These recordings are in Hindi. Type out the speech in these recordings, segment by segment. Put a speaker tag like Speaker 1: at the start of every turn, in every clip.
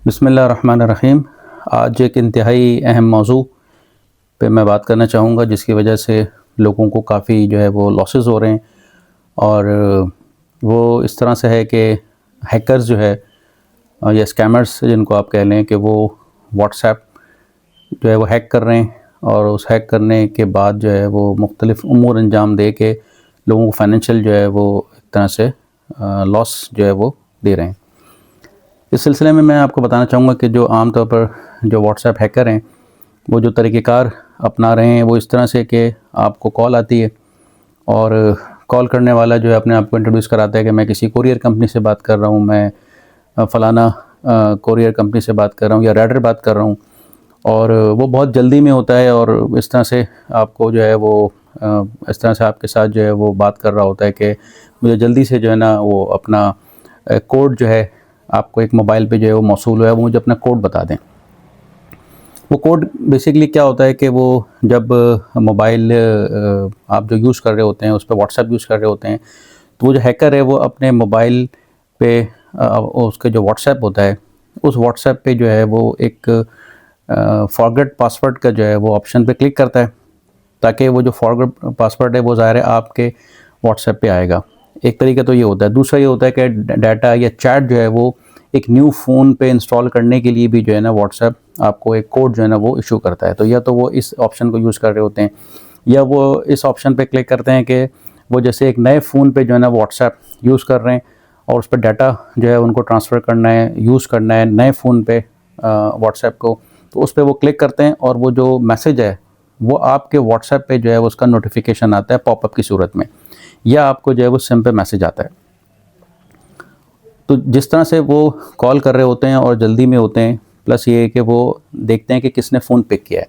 Speaker 1: बिस्मिल्लाहिर्रहमानिर्रहीम। आज एक इंतहाई अहम मौज़ू पे मैं बात करना चाहूँगा, जिसकी वजह से लोगों को काफ़ी जो है वो लॉसेस हो रहे हैं। और वो इस तरह से है कि हैकर्स जो है या स्कैमर्स जिनको आप कह लें, कि वो व्हाट्सएप जो है वो हैक कर रहे हैं, और उस हैक करने के बाद जो है वो मुख्तलिफ़ उमूर अंजाम दे के लोगों को फ़ाइनेंशियल जो है वो एक तरह से लॉस जो है वो दे रहे हैं। इस सिलसिले में मैं आपको बताना चाहूँगा कि जो आम तौर पर जो व्हाट्सएप हैकर हैं, वो जो तरीक़ेकार अपना रहे हैं वो इस तरह से कि आपको कॉल आती है, और कॉल करने वाला जो है अपने आप को इंट्रोड्यूस कराता है कि मैं किसी कोरियर कंपनी से बात कर रहा हूँ, मैं फ़लाना कोरियर कंपनी से बात कर रहा हूँ या राइडर बात कर रहा हूँ। और वो बहुत जल्दी में होता है, और इस तरह से आपको जो है वो इस तरह से आपके साथ जो है वो बात कर रहा होता है कि मुझे जल्दी से जो है ना वो अपना कोड जो है आपको एक मोबाइल पे जो है वो मौसूल हुआ है, वो मुझे अपना कोड बता दें। वो कोड बेसिकली क्या होता है कि वो जब मोबाइल आप जो यूज़ कर रहे होते हैं, उस पे व्हाट्सएप यूज़ कर रहे होते हैं, तो वो जो हैकर है वो अपने मोबाइल पे उसके जो व्हाट्सएप होता है, उस व्हाट्सएप पे जो है वो एक फॉरगेट पासवर्ड का जो है वो ऑप्शन पे क्लिक करता है, ताकि वो जो फॉरगेट पासवर्ड है वो ज़ाहिर है आपके व्हाट्सएप पे आएगा। एक तरीका तो ये होता है। दूसरा ये होता है कि डाटा या चैट जो है वो एक न्यू फ़ोन पे इंस्टॉल करने के लिए भी जो है ना व्हाट्सएप आपको एक कोड जो है ना वो इशू करता है। तो या तो वो इस ऑप्शन को यूज़ कर रहे होते हैं, या वो इस ऑप्शन पे क्लिक करते हैं कि वो जैसे एक नए फ़ोन पे जो है ना व्हाट्सएप यूज़ कर रहे हैं, और उस पर डाटा जो है उनको ट्रांसफ़र करना है, यूज़ करना है नए फ़ोन पे व्हाट्सएप को। तो उस पे वो क्लिक करते हैं, और वो जो मैसेज है वो आपके व्हाट्सएप पे जो है उसका नोटिफिकेशन आता है पॉपअप की सूरत में, या आपको जो है वो सिम पे मैसेज आता है। तो जिस तरह से वो कॉल कर रहे होते हैं और जल्दी में होते हैं, प्लस ये है कि वो देखते हैं कि किसने फ़ोन पिक किया है।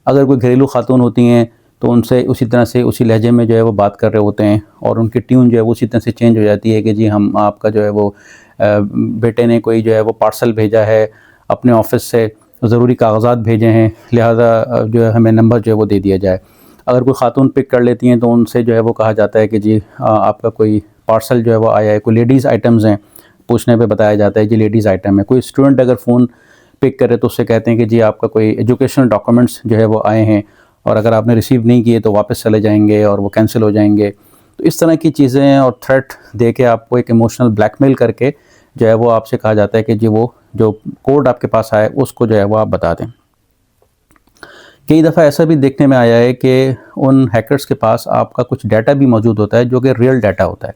Speaker 1: अगर कोई घरेलू खातून होती हैं तो उनसे उसी तरह से उसी लहजे में जो है वो बात कर रहे होते हैं, और उनकी ट्यून जो है वो उसी तरह से चेंज हो जाती है कि जी हम आपका जो है वो बेटे ने कोई जो है वो पार्सल भेजा है अपने ऑफ़िस से, ज़रूरी कागज़ात भेजे हैं, लिहाज़ा जो है हमें नंबर जो है वो दे दिया जाए। अगर कोई खातून पिक कर लेती हैं तो उनसे जो है वो कहा जाता है कि जी आपका कोई पार्सल जो है वो आया है, कोई लेडीज़ आइटम्स हैं, पूछने पे बताया जाता है जी लेडीज़ आइटम है। कोई स्टूडेंट अगर फ़ोन पिक करे तो उससे कहते हैं कि जी आपका कोई एजुकेशनल डॉक्यूमेंट्स जो है वो आए हैं, और अगर आपने रिसीव नहीं किए तो वापस चले जाएँगे और वो कैंसिल हो जाएँगे। तो इस तरह की चीज़ें और थ्रेट दे के आपको एक इमोशनल ब्लैकमेल करके जो है वो आपसे कहा जाता है कि जी वो जो कोड आपके पास आया है उसको जो है वो आप बता दें। कई दफ़ा ऐसा भी देखने में आया है कि उन हैकर्स के पास आपका कुछ डाटा भी मौजूद होता है जो कि रियल डाटा होता है।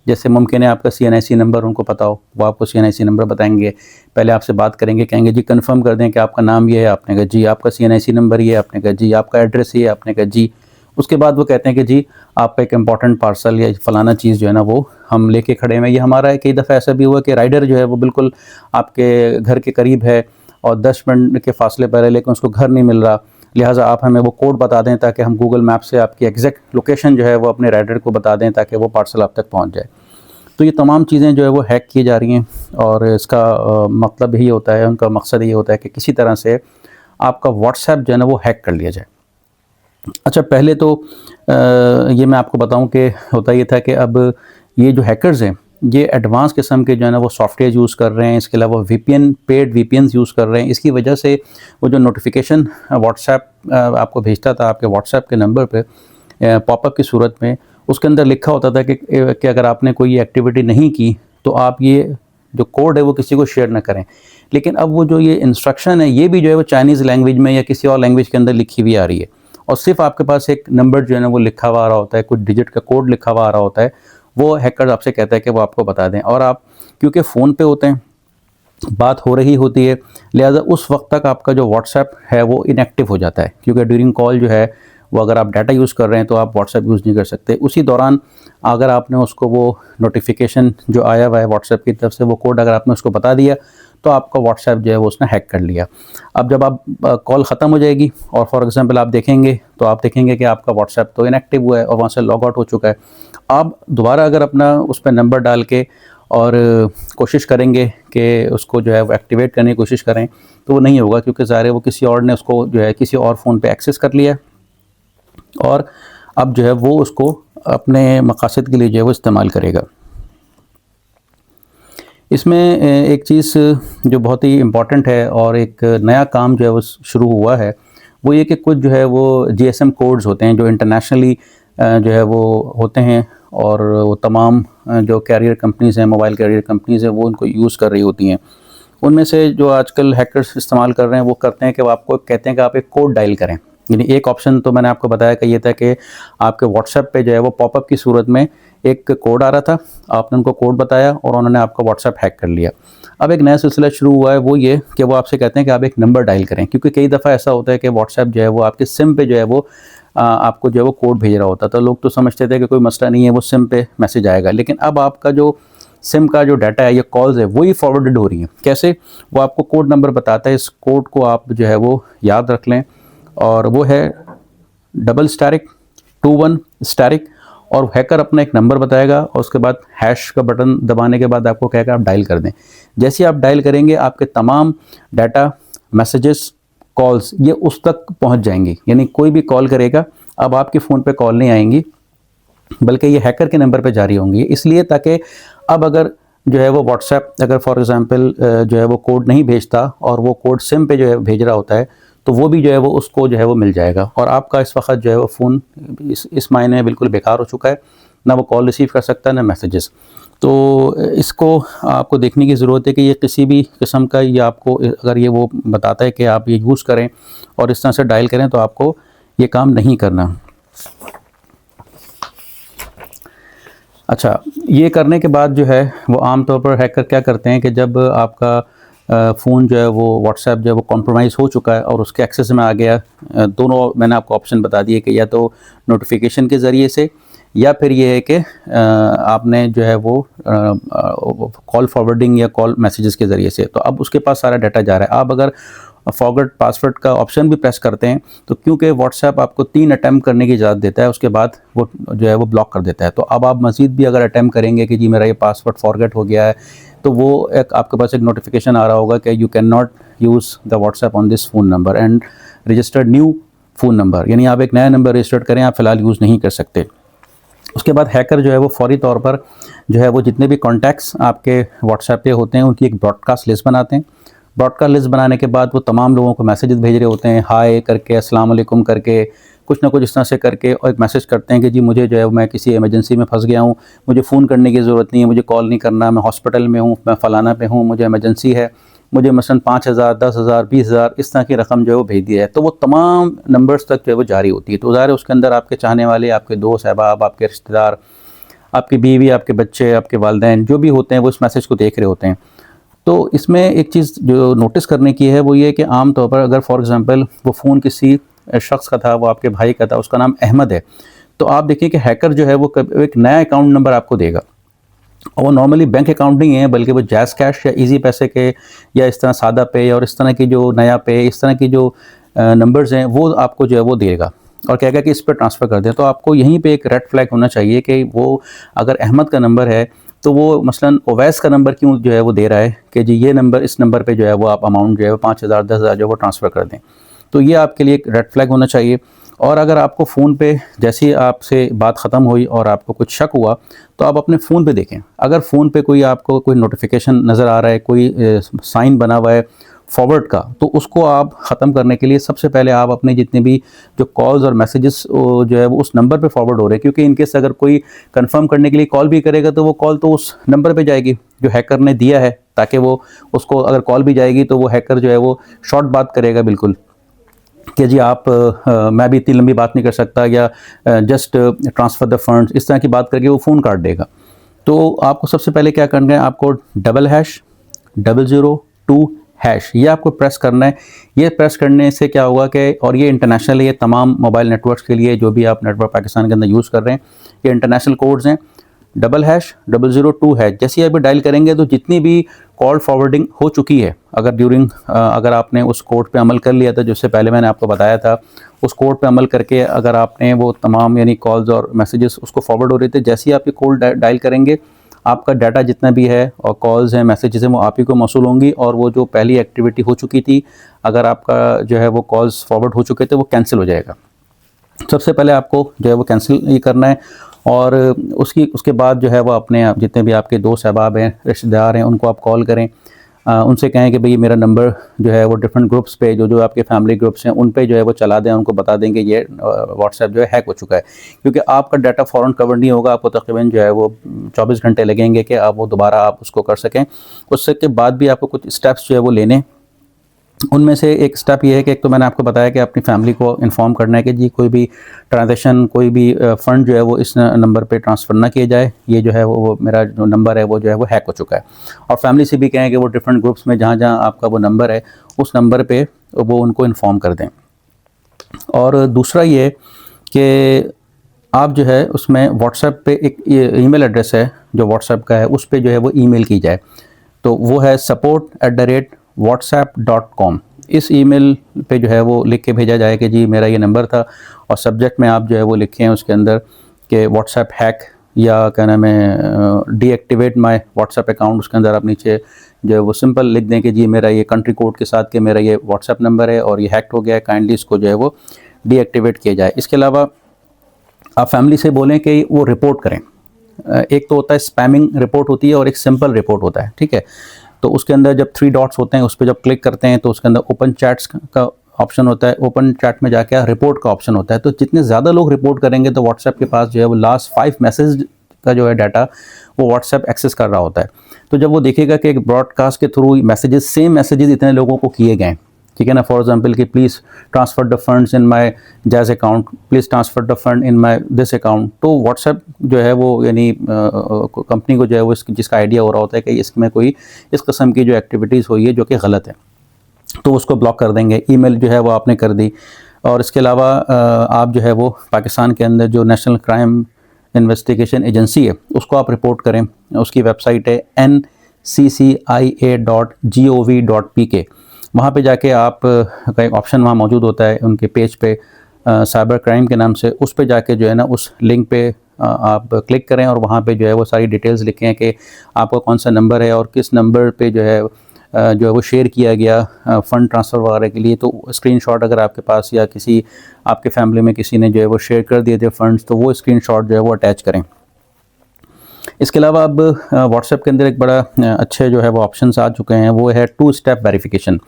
Speaker 1: जैसे मुमकिन है आपका सीएनआईसी नंबर उनको पता हो, वो आपको सीएनआईसी नंबर बताएँगे, पहले आपसे बात करेंगे, कहेंगे जी कन्फर्म कर दें कि आपका नाम ये है, आपने कहा जी, आपका सीएनआईसी नंबर ये है, आपने कहा जी, आपका एड्रेस ये है, आपने कहा जी। उसके बाद वो कहते हैं कि जी आपका एक इम्पॉर्टेंट पार्सल या फलाना चीज़ जो है ना वो हम लेके खड़े हैं, ये हमारा है। कई दफ़ा ऐसा भी हुआ कि राइडर जो है वो बिल्कुल आपके घर के करीब है और 10 मिनट के फ़ासले पर है, लेकिन उसको घर नहीं मिल रहा, लिहाज़ा आप हमें वो कोड बता दें ताकि हम गूगल मैप से आपकी एग्जैक्ट लोकेशन जो है वो अपने राइडर को बता दें ताकि वो पार्सल आप तक पहुँच जाए। तो ये तमाम चीज़ें जो है वो हैक की जा रही हैं, और इसका मतलब यही होता है, उनका मकसद यही होता है कि किसी तरह से आपका व्हाट्सएप जो है ना वो हैक कर लिया जाए। अच्छा, पहले तो ये मैं आपको बताऊं कि होता ये था कि अब ये जो हैकर्स हैं ये एडवांस किस्म के जो है ना वो सॉफ्टवेयर यूज़ कर रहे हैं, इसके अलावा वीपीएन, पेड वीपीएन्स यूज़ कर रहे हैं। इसकी वजह से वो जो नोटिफिकेशन व्हाट्सएप आपको भेजता था आपके व्हाट्सएप के नंबर पे पॉपअप की सूरत में, उसके अंदर लिखा होता था कि अगर आपने कोई एक्टिविटी नहीं की तो आप ये जो कोड है वो किसी को शेयर ना करें। लेकिन अब वो जो ये इंस्ट्रक्शन है ये भी जो है वो चाइनीज़ लैंग्वेज में या किसी और लैंग्वेज के अंदर लिखी हुई आ रही है, और सिर्फ आपके पास एक नंबर जो है ना वो लिखा हुआ आ रहा होता है, कुछ डिजिट का कोड लिखा हुआ आ रहा होता है। वो हैकर आपसे कहता है कि वो आपको बता दें, और आप क्योंकि फ़ोन पे होते हैं, बात हो रही होती है, लिहाजा उस वक्त तक आपका जो व्हाट्सएप है वो इनएक्टिव हो जाता है, क्योंकि ड्यूरिंग कॉल जो है वो अगर आप डाटा यूज़ कर रहे हैं तो आप व्हाट्सएप यूज़ नहीं कर सकते। उसी दौरान अगर आपने उसको वो नोटिफिकेशन जो आया हुआ है व्हाट्सएप की तरफ से, वो कोड अगर आपने उसको बता दिया तो आपका व्हाट्सएप जो है वो उसने हैक कर लिया। अब जब आप कॉल ख़त्म हो जाएगी और फॉर एग्ज़ाम्पल आप देखेंगे तो आप देखेंगे कि आपका व्हाट्सएप तो इनएक्टिव हुआ है और वहाँ से लॉग आउट हो चुका है। आप दोबारा अगर अपना उस पे नंबर डाल के और कोशिश करेंगे कि उसको जो है वो एक्टिवेट करने की कोशिश करें तो वो नहीं होगा, क्योंकि ज़ाहिर है वो किसी और ने उसको जो है किसी और फ़ोन पे एक्सेस कर लिया है, और अब जो है वो उसको अपने मकासद के लिए जो है वो इस्तेमाल करेगा। इसमें एक चीज़ जो बहुत ही इम्पॉर्टेंट है और एक नया काम जो है वो शुरू हुआ है, वो ये कि कुछ जो है वो जीएसएम कोड्स होते हैं जो इंटरनेशनली जो है वो होते हैं, और वो तमाम जो कैरियर कंपनीज़ हैं, मोबाइल कैरियर कंपनीज़ हैं, वो उनको यूज़ कर रही होती हैं। उनमें से जो आजकल हैकर्स इस्तेमाल कर रहे हैं वो करते हैं कि वो आपको कहते हैं कि आप एक कोड डायल करें। यानी एक ऑप्शन तो मैंने आपको बताया कि ये था कि आपके व्हाट्सएप पे जो है वो पॉपअप की सूरत में एक कोड आ रहा था, आपने उनको कोड बताया और उन्होंने आपका व्हाट्सएप हैक कर लिया। अब एक नया सिलसिला शुरू हुआ है, वो ये कि वो आपसे कहते हैं कि आप एक नंबर डायल करें, क्योंकि कई दफ़ा ऐसा होता है कि व्हाट्सएप जो है वो आपके सिम पे जो है वो आपको जो है वो कोड भेज रहा होता है। तो लोग तो समझते थे कि कोई मसला नहीं है, वो सिम पे मैसेज आएगा, लेकिन अब आपका जो सिम का जो डाटा है या कॉल्स है वही फॉरवर्डेड हो रही हैं। कैसे? वो आपको कोड नंबर बताता है, इस कोड को आप जो है वो याद रख लें, और वो है डबल स्टैरिक 21 स्टैरिक, और हैकर अपना एक नंबर बताएगा और उसके बाद हैश का बटन दबाने के बाद आपको कहेगा आप डायल कर दें। जैसे ही आप डायल करेंगे आपके तमाम डाटा, मैसेजेस, कॉल्स ये उस तक पहुंच जाएंगी। यानी कोई भी कॉल करेगा, अब आपके फ़ोन पे कॉल नहीं आएंगी, बल्कि ये हैकर के नंबर पे जारी होंगी। इसलिए ताकि अब अगर जो है वो व्हाट्सएप अगर फॉर एग्ज़ाम्पल जो है वो कोड नहीं भेजता और वो कोड सिम पे जो है भेज रहा होता है, तो वो भी जो है वो उसको जो है वो मिल जाएगा, और आपका इस वक्त जो है वो फ़ोन इस मायने में बिल्कुल बेकार हो चुका है। ना वो कॉल रिसीव कर सकता है, ना मैसेजेस। तो इसको आपको देखने की ज़रूरत है कि ये किसी भी किस्म का, ये आपको अगर ये वो बताता है कि आप ये यूज़ करें और इस तरह से डायल करें, तो आपको ये काम नहीं करना। अच्छा, ये करने के बाद जो है वो आम तौर पर हैकर क्या करते हैं कि जब आपका फ़ोन जो है वो व्हाट्सएप जो है वो कॉम्प्रोमाइज़ हो चुका है और उसके एक्सेस में आ गया, दोनों मैंने आपको ऑप्शन बता दिए कि या तो नोटिफिकेशन के ज़रिए से, या फिर ये है कि आपने जो है वो कॉल फॉरवर्डिंग या कॉल मैसेजेस के ज़रिए से, तो अब उसके पास सारा डाटा जा रहा है। आप अगर फॉरगेट पासवर्ड का ऑप्शन भी प्रेस करते हैं, तो क्योंकि व्हाट्सएप आपको 3 अटैम्प्ट करने की इजाज़त देता है, उसके बाद वो जो है वो ब्लॉक कर देता है। तो अब आप मज़ीद भी अगर अटैम्प्ट करेंगे कि जी मेरा ये पासवर्ड फॉरगेट हो गया है, तो वो एक आपके पास एक नोटिफिकेशन आ रहा होगा कि you can not use the WhatsApp on this phone number and registered new phone number, यानी आप एक नया नंबर रजिस्टर्ड करें, आप फ़िलहाल यूज़ नहीं कर सकते। उसके बाद हैकर जो है वो फ़ौरी तौर पर जो है वो जितने भी कॉन्टैक्ट्स आपके व्हाट्सएप पे होते हैं उनकी एक ब्रॉडकास्ट लिस्ट बनाते हैं। ब्रॉडकास्ट लिस्ट बनाने के बाद वो तमाम लोगों को मैसेजेस भेज रहे होते हैं, हाय करके, अस्सलाम वालेकुम करके, कुछ ना कुछ इस तरह से करके, और एक मैसेज करते हैं कि जी मुझे जो है मैं किसी इमरजेंसी में फंस गया हूँ, मुझे फ़ोन करने की ज़रूरत नहीं है, मुझे कॉल नहीं करना, मैं हॉस्पिटल में हूँ, मैं फ़लाना पे हूँ, मुझे इमरजेंसी है, मुझे मसलन 5,000, 10,000, 20,000 इस तरह की रकम जो है वो भेज दिया है। तो वो तमाम नंबर्स तक जो है वो जारी होती है। तो ज़ाहिर है उसके अंदर आपके चाहने वाले, आपके दोस्त अहबाब, आपके रिश्तेदार, आपकी बीवी, आपके बच्चे, आपके वालिदैन जो भी होते हैं वो इस मैसेज को देख रहे होते हैं। तो इसमें एक चीज़ जो नोटिस करने की है वो ये कि आम तौर पर अगर फॉर एग्ज़ाम्पल वो फ़ोन किसी शख्स का था, वो आपके भाई का था, उसका नाम अहमद है, तो आप देखिए कि हैकर जो है वो एक नया अकाउंट नंबर आपको देगा, और वो नॉर्मली बैंक अकाउंट नहीं है, बल्कि वो जैज़ कैश या इजी पैसे के या इस तरह सादा पे और इस तरह की जो नया पे, इस तरह की जो नंबर्स हैं वो आपको जो है वो देगा और कहेगा कि इस पर ट्रांसफ़र कर दें। तो आपको यहीं पे एक रेड फ्लैग होना चाहिए कि वो अगर अहमद का नंबर है, तो वो मसलन ओवैस का नंबर क्यों जो है वो दे रहा है कि जी ये नंबर, इस नंबर पे जो है वो आप अमाउंट जो है 5,000, 10,000 जो है वो ट्रांसफ़र कर दें। तो ये आपके लिए एक रेड फ्लैग होना चाहिए। और अगर आपको फ़ोन पे जैसे ही आपसे बात ख़त्म हुई और आपको कुछ शक हुआ, तो आप अपने फ़ोन पे देखें। अगर फ़ोन पे कोई आपको कोई नोटिफिकेशन नज़र आ रहा है, कोई साइन बना हुआ है फॉरवर्ड का, तो उसको आप ख़त्म करने के लिए सबसे पहले आप अपने जितने भी जो कॉल्स और मैसेजेस जो है वो उस नंबर पे फॉरवर्ड हो रहे हैं, क्योंकि इनकेस अगर कोई कंफर्म करने के लिए कॉल भी करेगा तो वो कॉल तो उस नंबर पे जाएगी जो हैकर ने दिया है, ताकि वो उसको अगर कॉल भी जाएगी तो वो हैकर जो है वो शॉर्ट बात करेगा बिल्कुल कि जी आप मैं भी इतनी लंबी बात नहीं कर सकता, या जस्ट ट्रांसफ़र द फंड्स, इस तरह की बात करके वो फ़ोन काट देगा। तो आपको सबसे पहले क्या करना है, आपको #002# ये आपको प्रेस करना है। ये प्रेस करने से क्या होगा कि, और ये इंटरनेशनल है, ये तमाम मोबाइल नेटवर्क्स के लिए जो भी आप नेटवर्क पाकिस्तान के अंदर यूज़ कर रहे हैं, ये इंटरनेशनल कोड्स हैं। #002#, जैसे ही आप डायल करेंगे तो जितनी भी कॉल फॉरवर्डिंग हो चुकी है, अगर ड्यूरिंग अगर आपने उस कोड पे अमल कर लिया था जिससे पहले मैंने आपको बताया था, उस कोड पे अमल करके अगर आपने वो तमाम यानी कॉल्स और मैसेजेस उसको फॉरवर्ड हो रहे थे, जैसे ही आप ये कोड डायल करेंगे आपका डाटा जितना भी है और कॉल्स हैं, मैसेजेस हैं, वो आप ही को मौसूल होंगी, और वो जो पहली एक्टिविटी हो चुकी थी, अगर आपका जो है वो कॉल्स फॉरवर्ड हो चुके थे, वो कैंसिल हो जाएगा। सबसे पहले आपको जो है वो कैंसिल ये करना है, और उसके बाद जो है वो अपने जितने भी आपके दोस्त अहबाब हैं, रिश्तेदार हैं, उनको आप कॉल करें, उनसे कहें कि भाई मेरा नंबर जो है वो डिफरेंट ग्रुप्स पे जो आपके फैमिली ग्रुप्स हैं उन पे जो है वो चला दें, उनको बता दें कि ये व्हाट्सएप जो है हैक हो चुका है। क्योंकि आपका डाटा फ़ौरन कवर नहीं होगा, आपको तकरीबन जो है वो 24 घंटे लगेंगे कि आप वो दोबारा आप उसको कर सकें। उसके बाद भी आपको कुछ स्टेप्स जो है वो लेने, उनमें से एक स्टेप ये है कि एक तो मैंने आपको बताया कि अपनी फैमिली को इन्फॉर्म करना है कि जी कोई भी ट्रांजैक्शन, कोई भी फ़ंड जो है वो इस नंबर पे ट्रांसफ़र ना किया जाए, ये जो है वो मेरा जो नंबर है वो जो है वो हैक हो चुका है। और फैमिली से भी कहें कि वो डिफरेंट ग्रुप्स में जहाँ जहाँ आपका वो नंबर है उस नंबर पे वो उनको इन्फॉर्म कर दें। और दूसरा ये कि आप जो है उसमें व्हाट्सएप पे एक ईमेल एड्रेस है जो व्हाट्सएप का है, उस पे जो है वो ईमेल की जाए, तो वो है support@whatsapp.com। इस ईमेल पे जो है वो लिख के भेजा जाए कि जी मेरा ये नंबर था, और सब्जेक्ट में आप जो है वो लिखें उसके अंदर कि व्हाट्सएप हैक, या क्या नाम है डीएक्टिवेट माय व्हाट्सएप अकाउंट। उसके अंदर आप नीचे जो है वो सिंपल लिख दें कि जी मेरा ये कंट्री कोड के साथ कि मेरा ये व्हाट्सएप नंबर है और ये हैक हो गया है, काइंडली इसको जो है वो डीएक्टिवेट किया जाए। इसके अलावा आप फैमिली से बोलें कि वो रिपोर्ट करें। एक तो होता है स्पैमिंग रिपोर्ट होती है और एक सिंपल रिपोर्ट होता है, ठीक है। तो उसके अंदर जब 3 डॉट्स होते हैं उस पर जब क्लिक करते हैं तो उसके अंदर ओपन चैट्स का ऑप्शन होता है, ओपन चैट में जाके रिपोर्ट का ऑप्शन होता है। तो जितने ज़्यादा लोग रिपोर्ट करेंगे तो व्हाट्सएप के पास जो है वो लास्ट 5 मैसेज का जो है डाटा वो व्हाट्सएप एक्सेस कर रहा होता है। तो जब वो देखेगा कि एक ब्रॉडकास्ट के थ्रू मैसेजेस, सेम मैसेजेस इतने लोगों को किए गए, ठीक है ना, फॉर एग्जांपल कि please transfer the funds in my jazz account, please transfer the fund in my this account, तो व्हाट्सएप जो है वो यानी कंपनी को जो है वो जिसका आइडिया हो रहा होता है कि इसमें कोई इस किस्म की जो एक्टिविटीज़ हुई है जो कि गलत है, तो उसको ब्लॉक कर देंगे। ईमेल जो है वो आपने कर दी। और इसके अलावा आप जो है वो पाकिस्तान के अंदर जो नेशनल क्राइम इन्वेस्टिगेशन एजेंसी है उसको आप रिपोर्ट करें। उसकी वेबसाइट है nccia.gov.pk। वहाँ पे जाके आप का एक ऑप्शन वहाँ मौजूद होता है उनके पेज पे, साइबर क्राइम के नाम से। उस पे जाके जो है ना उस लिंक पे आप क्लिक करें और वहाँ पे जो है वो सारी डिटेल्स लिखें कि आपका कौन सा नंबर है और किस नंबर पे जो है वो शेयर किया गया फ़ंड ट्रांसफ़र वगैरह के लिए। तो स्क्रीनशॉट अगर आपके पास या किसी आपके फैमिली में किसी ने जो है वो शेयर कर दिए थे फ़ंड्स, तो वो स्क्रीनशॉट जो है वो अटैच करें। इसके अलावा अब व्हाट्सएप के अंदर एक बड़ा अच्छे जो है वो ऑप्शंस आ चुके हैं, वो है 2 स्टेप वेरिफिकेशन।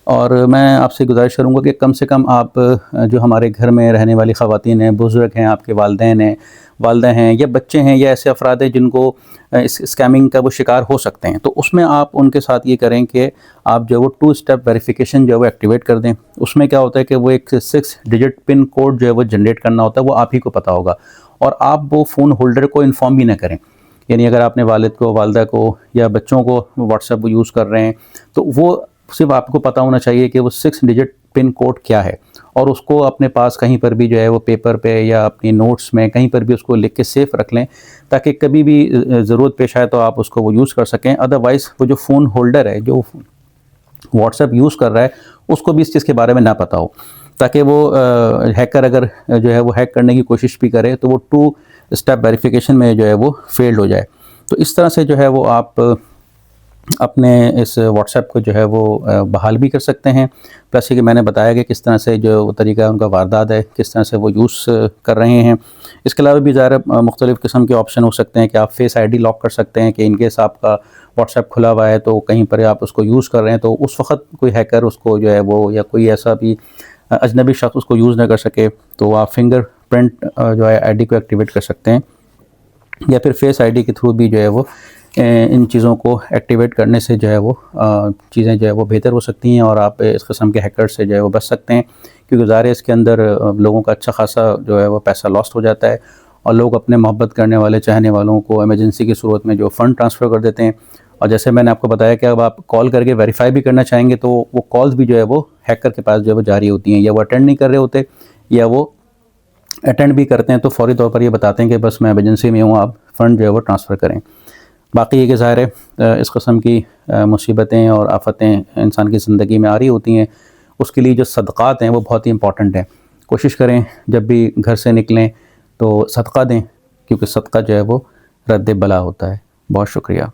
Speaker 1: और मैं आपसे गुजारिश करूँगा कि कम से कम आप जो हमारे घर में रहने वाली ख़वातीन हैं, बुज़ुर्ग हैं, आपके वालिदैन हैं, वालिदा हैं, या बच्चे हैं, या ऐसे अफराद हैं जिनको इस स्कैमिंग का वो शिकार हो सकते हैं, तो उसमें आप उनके साथ ये करें कि आप जो है वो 2 स्टेप वेरिफिकेशन जो है वो एक्टिवेट कर दें। उसमें क्या होता है कि वो एक 6 डिजिट पिन कोड जो है वो जनरेट करना होता है, वो आप ही को पता होगा, और आप वो फ़ोन होल्डर को इन्फॉर्म भी ना करें। यानी अगर आपने वालिद को, वालिदा को या बच्चों को व्हाट्सएप यूज़ कर रहे हैं, तो वो सिर्फ आपको पता होना चाहिए कि वो 6 डिजिट पिन कोड क्या है, और उसको अपने पास कहीं पर भी जो है वो पेपर पे या अपनी नोट्स में कहीं पर भी उसको लिख के सेफ रख लें, ताकि कभी भी ज़रूरत पेश आए तो आप उसको वो यूज़ कर सकें। अदरवाइज़ वो जो फ़ोन होल्डर है जो व्हाट्सएप यूज़ कर रहा है उसको भी इस चीज़ के बारे में ना पता हो, ताकि वो हैकर अगर जो है वो हैक करने की कोशिश भी करे तो वो 2 स्टेप वेरिफिकेशन में जो है वो फेल्ड हो जाए। तो इस तरह से जो है वो आप अपने इस व्हाट्सएप को जो है वो बहाल भी कर सकते हैं। प्लस ये कि मैंने बताया कि किस तरह से जो तरीका उनका वारदात है, किस तरह से वो यूज़ कर रहे हैं। इसके अलावा भी ज़ाहिर मुख्तलिफ़ किस्म के ऑप्शन हो सकते हैं कि आप फेस आईडी लॉक कर सकते हैं कि इनकेस आपका व्हाट्सएप खुला हुआ है तो कहीं पर आप उसको यूज़ कर रहे हैं तो उस वक्त कोई हैकर उसको जो है वो, या कोई ऐसा भी अजनबी शख्स उसको यूज़ ना कर सके, तो आप फिंगरप्रिंट जो है आईडी को एक्टिवेट कर सकते हैं, या फिर फेस आईडी के थ्रू भी जो है वो इन चीज़ों को एक्टिवेट करने से जो है वो चीज़ें जो है वो बेहतर हो सकती हैं और आप इस किस्म के हैकर से जो है वो बच सकते हैं। क्योंकि ज़ाहिर है इसके अंदर लोगों का अच्छा खासा जो है वो पैसा लॉस्ट हो जाता है, और लोग अपने मोहब्बत करने वाले, चाहने वालों को इमरजेंसी की सूरत में जो फ़ंड ट्रांसफ़र कर देते हैं। और जैसे मैंने आपको बताया कि अब आप कॉल करके वेरीफाई भी करना चाहेंगे तो वो कॉल्स भी जो है वो हैकर के पास जो है वो जारी होती हैं, या वो अटेंड नहीं कर रहे होते, या वो अटेंड भी करते हैं तो फ़ौरी तौर पर ये बताते हैं कि बस मैं इमरजेंसी में हूँ, आप फ़ंड जो है वो ट्रांसफ़र करें। बाकी ये कि ज़ाहिर है इस किस्म की मुसीबतें और आफ़तें इंसान की ज़िंदगी में आ रही होती हैं, उसके लिए जो सदक़ात हैं वो बहुत ही इंपॉर्टेंट है। कोशिश करें जब भी घर से निकलें तो सदका दें, क्योंकि सदका जो है वो रद्द बला होता है। बहुत शुक्रिया।